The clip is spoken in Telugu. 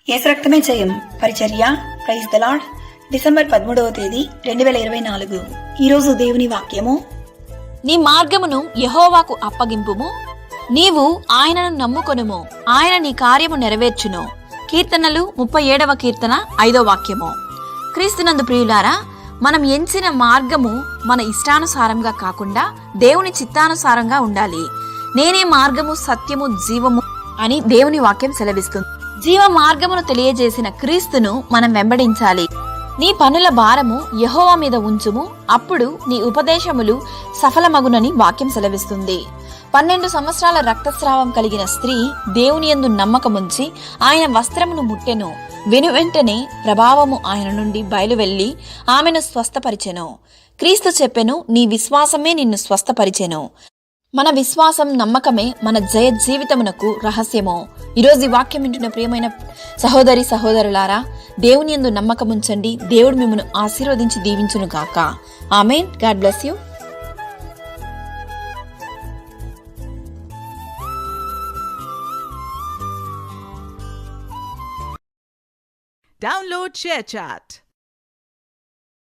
యేసు రక్తమే జయం పరిచర్య. Praise the Lord. డిసెంబర్ 13వ తేదీ 2024. ఈరోజు దేవుని వాక్యము, నీ మార్గమును యెహోవాకు అప్పగింపుము, నీవు ఆయనను నమ్ముకొనుము, ఆయన నీ కార్యము నెరవేర్చును. కీర్తనలు 37వ కీర్తన 5వ వాక్యము. క్రీస్తునందు ప్రియులారా, మనం ఎంచిన మార్గము మన ఇష్టానుసారంగా కాకుండా దేవుని చిత్తానుసారంగా ఉండాలి. నేనే మార్గము, సత్యము, జీవము అని దేవుని వాక్యం సెలవిస్తుంది. జీవ మార్గమును తెలియజేసిన క్రీస్తును మనం వెంబడించాలి. నీ పనుల భారము యెహోవా మీద ఉంచుము, అప్పుడు నీ ఉపదేశములు సఫలమగునని వాక్యం సెలవిస్తుంది. 12 సంవత్సరాల రక్తస్రావం కలిగిన స్త్రీ దేవుని యందు నమ్మకముంచి ఆయన వస్త్రమును ముట్టెను. వెనువెంటనే ప్రభావము ఆయన నుండి బయలువెళ్లి ఆమెను స్వస్థపరిచెను. క్రీస్తు చెప్పెను, నీ విశ్వాసమే నిన్ను స్వస్థపరిచెను. మన విశ్వాసం, నమ్మకమే మన జయ జీవితమునకు రహస్యము. ఈరోజు ఈ వాక్యం వింటున్న ప్రియమైన సహోదరి సహోదరులారా, దేవుని యందు నమ్మకముంచండి. దేవుడు మిమ్మల్ని ఆశీర్వదించి దీవించును గాక. ఆమేన్. God bless you. Download ShareChat.